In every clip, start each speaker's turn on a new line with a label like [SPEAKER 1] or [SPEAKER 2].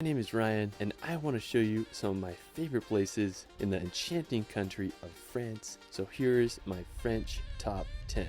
[SPEAKER 1] My name is Ryan, and I want to show you some of my favorite places in the enchanting country of France. So here's my French top 10.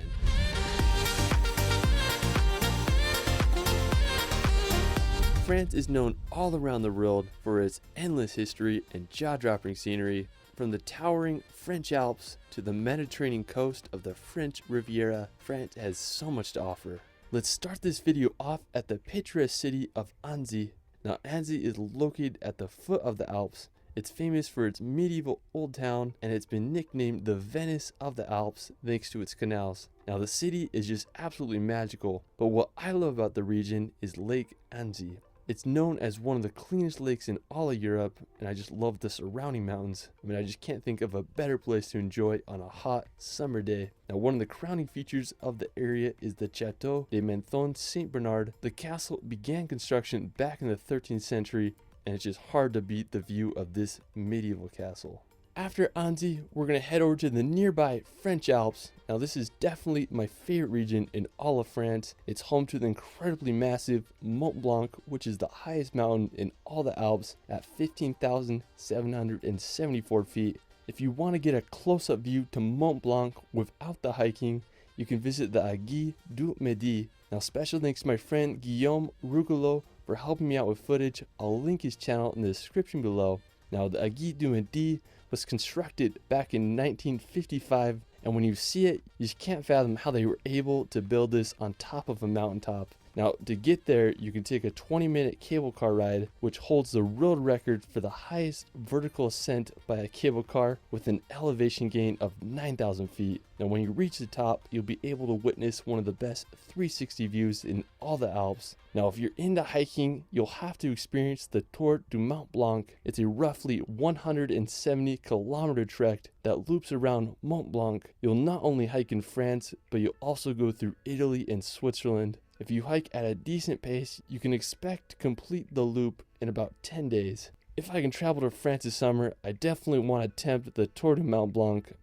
[SPEAKER 1] France is known all around the world for its endless history and jaw-dropping scenery. From the towering French Alps to the Mediterranean coast of the French Riviera, France has so much to offer. Let's start this video off at the picturesque city of Annecy. Now, Annecy is located at the foot of the Alps. It's famous for its medieval old town, and it's been nicknamed the Venice of the Alps thanks to its canals. Now, the city is just absolutely magical, but what I love about the region is Lake Annecy. It's known as one of the cleanest lakes in all of Europe, and I just love the surrounding mountains. I just can't think of a better place to enjoy on a hot summer day. Now, one of the crowning features of the area is the Château de Menthon Saint Bernard. The castle began construction back in the 13th century, and it's just hard to beat the view of this medieval castle. After Annecy, we're going to head over to the nearby French Alps. Now, this is definitely my favorite region in all of France. It's home to the incredibly massive Mont Blanc, which is the highest mountain in all the Alps at 15,774 feet. If you want to get a close-up view to Mont Blanc without the hiking, you can visit the Aiguille du Midi. Now, special thanks to my friend Guillaume Rougelot for helping me out with footage. I'll link his channel in the description below. Now, the Aiguille du Midi was constructed back in 1955, and when you see it, you just can't fathom how they were able to build this on top of a mountaintop. Now, to get there, you can take a 20-minute cable car ride, which holds the world record for the highest vertical ascent by a cable car with an elevation gain of 9,000 feet. Now, when you reach the top, you'll be able to witness one of the best 360 views in all the Alps. Now, if you're into hiking, you'll have to experience the Tour du Mont Blanc. It's a roughly 170-kilometer trek that loops around Mont Blanc. You'll not only hike in France, but you'll also go through Italy and Switzerland. If you hike at a decent pace, you can expect to complete the loop in about 10 days. If I can travel to France this summer, I definitely want to attempt the Tour de Mont Blanc.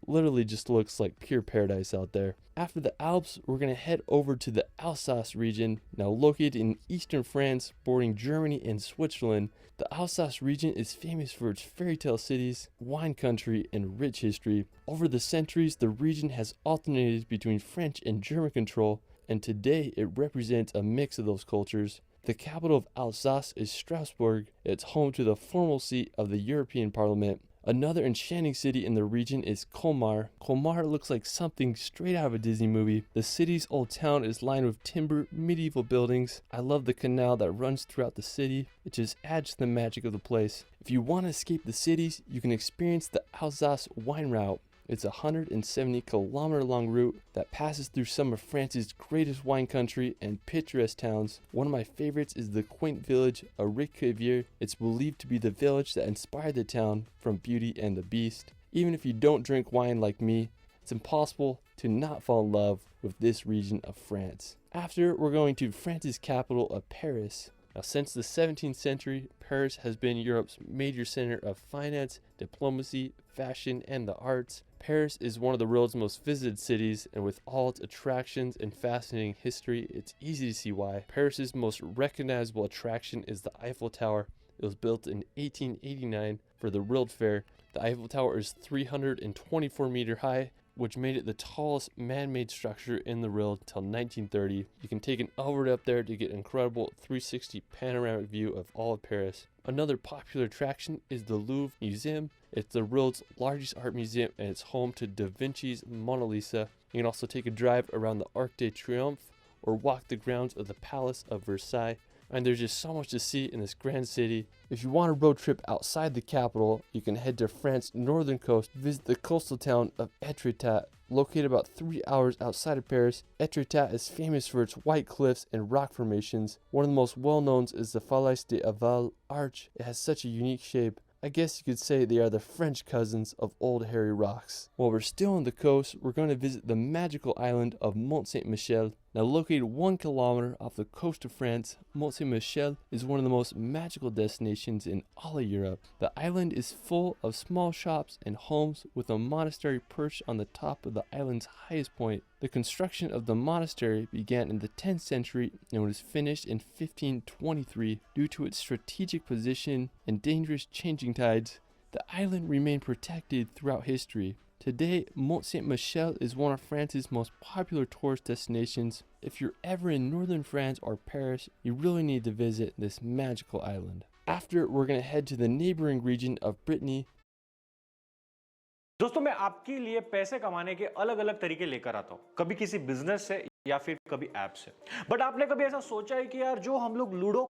[SPEAKER 1] Literally just looks like pure paradise out there. After the Alps, we're going to head over to the Alsace region. Now, located in eastern France, bordering Germany and Switzerland, the Alsace region is famous for its fairy tale cities, wine country, and rich history. Over the centuries, the region has alternated between French and German control, and today it represents a mix of those cultures. The capital of Alsace is Strasbourg. It's home to the formal seat of the European Parliament. Another enchanting city in the region is Colmar. Colmar looks like something straight out of a Disney movie. The city's old town is lined with timber, medieval buildings. I love the canal that runs throughout the city. It just adds to the magic of the place. If you want to escape the cities, you can experience the Alsace wine route. It's a 170-kilometer long route that passes through some of France's greatest wine country and picturesque towns. One of my favorites is the quaint village of Réquevier. It's believed to be the village that inspired the town from Beauty and the Beast. Even if you don't drink wine like me, it's impossible to not fall in love with this region of France. After, we're going to France's capital of Paris. Now, since the 17th century, Paris has been Europe's major center of finance, diplomacy, fashion, and the arts. Paris is one of the world's most visited cities, and with all its attractions and fascinating history, it's easy to see why. Paris's most recognizable attraction is the Eiffel Tower. It was built in 1889 for the World Fair. The Eiffel Tower is 324 meters high, which made it the tallest man-made structure in the world until 1930. You can take an elevator up there to get an incredible 360 panoramic view of all of Paris. Another popular attraction is the Louvre Museum. It's the world's largest art museum, and it's home to Da Vinci's Mona Lisa. You can also take a drive around the Arc de Triomphe or walk the grounds of the Palace of Versailles. And there's just so much to see in this grand city. If you want a road trip outside the capital, you can head to France's northern coast, visit the coastal town of Étretat. Located about 3 hours outside of Paris, Étretat is famous for its white cliffs and rock formations. One of the most well-known is the Falaise d'Aval Arch. It has such a unique shape. I guess you could say they are the French cousins of Old Hairy Rocks. While we're still on the coast, we're going to visit the magical island of Mont Saint-Michel. Now, located 1 kilometer off the coast of France, Mont Saint Michel is one of the most magical destinations in all of Europe. The island is full of small shops and homes, with a monastery perched on the top of the island's highest point. The construction of the monastery began in the 10th century and was finished in 1523. Due to its strategic position and dangerous changing tides, the island remained protected throughout history. Today, Mont Saint Michel is one of France's most popular tourist destinations. If you're ever in northern France or Paris, you really need to visit this magical island. After, we're going to head to the neighboring region of Brittany.
[SPEAKER 2] दोस्तों, मैं आपके लिए पैसे कमाने के अलग अलग तरीके लेकर आता हूं, कभी किसी बिजनेस से या फिर कभी ऐप से। बट आपने कभी ऐसा सोचा है कि यार जो हम लोग ludo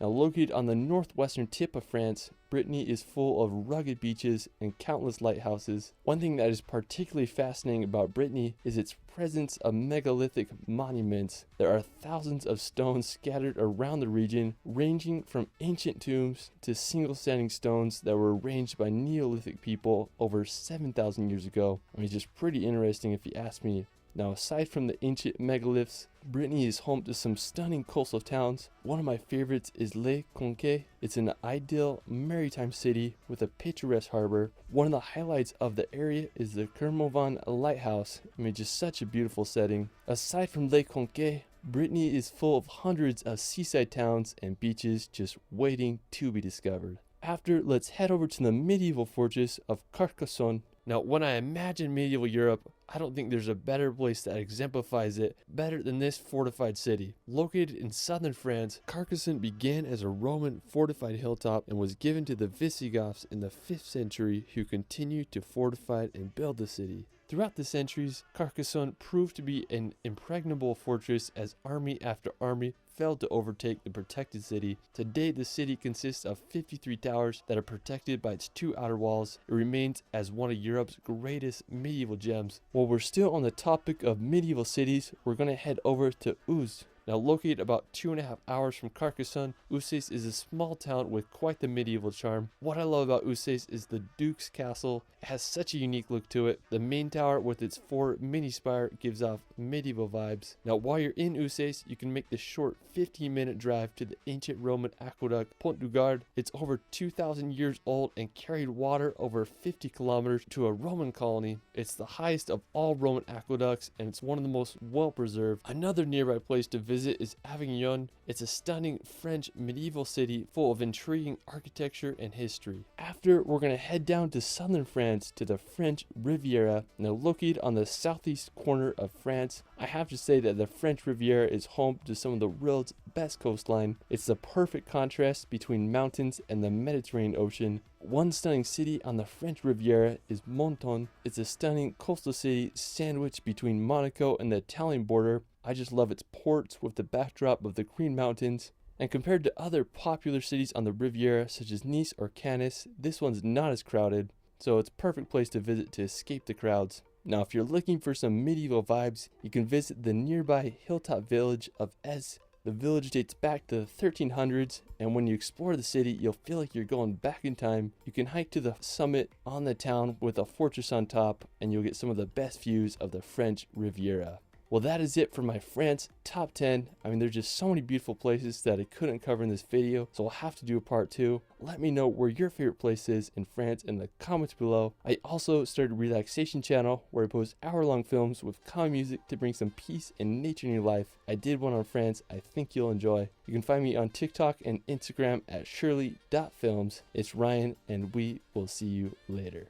[SPEAKER 1] Now, located on the northwestern tip of France, Brittany is full of rugged beaches and countless lighthouses. One thing that is particularly fascinating about Brittany is its presence of megalithic monuments. There are thousands of stones scattered around the region, ranging from ancient tombs to single standing stones that were arranged by Neolithic people over 7,000 years ago. I mean, just pretty interesting if you ask me. Now, aside from the ancient megaliths, Brittany is home to some stunning coastal towns. One of my favorites is Le Conquet. It's an ideal maritime city with a picturesque harbor. One of the highlights of the area is the Kermovan Lighthouse. I mean, just such a beautiful setting. Aside from Le Conquet, Brittany is full of hundreds of seaside towns and beaches just waiting to be discovered. After, let's head over to the medieval fortress of Carcassonne. Now, when I imagine medieval Europe, I don't think there's a better place that exemplifies it better than this fortified city. Located in southern France, Carcassonne began as a Roman fortified hilltop and was given to the Visigoths in the 5th century, who continued to fortify and build the city. Throughout the centuries, Carcassonne proved to be an impregnable fortress as army after army failed to overtake the protected city. Today, the city consists of 53 towers that are protected by its 2 outer walls. It remains as one of Europe's greatest medieval gems. While we're still on the topic of medieval cities, we're going to head over to Uzes. Now, located about 2.5 hours from Carcassonne, Uzes is a small town with quite the medieval charm. What I love about Uzes is the Duke's Castle. It has such a unique look to it. The main tower with its 4 mini spire gives off medieval vibes. Now, while you're in Uzes, you can make the short 15-minute drive to the ancient Roman aqueduct Pont du Gard. It's over 2,000 years old and carried water over 50 kilometers to a Roman colony. It's the highest of all Roman aqueducts, and it's one of the most well preserved. Another nearby place to visit is Avignon. It's a stunning French medieval city full of intriguing architecture and history. After, we're going to head down to southern France to the French Riviera. Now, located on the southeast corner of France, I have to say that the French Riviera is home to some of the world's best coastline. It's the perfect contrast between mountains and the Mediterranean Ocean. One stunning city on the French Riviera is Menton. It's a stunning coastal city sandwiched between Monaco and the Italian border. I just love its ports with the backdrop of the Green Mountains. And compared to other popular cities on the Riviera, such as Nice or Cannes, this one's not as crowded, so it's a perfect place to visit to escape the crowds. Now, if you're looking for some medieval vibes, you can visit the nearby hilltop village of Ez. The village dates back to the 1300s, and when you explore the city, you'll feel like you're going back in time. You can hike to the summit on the town with a fortress on top, and you'll get some of the best views of the French Riviera. Well, that is it for my France top 10. I mean, there's just so many beautiful places that I couldn't cover in this video, so I'll have to do a part 2. Let me know where your favorite place is in France in the comments below. I also started a relaxation channel where I post hour-long films with calm music to bring some peace and nature in your life. I did one on France I think you'll enjoy. You can find me on TikTok and Instagram at shirley.films. It's Ryan, and we will see you later.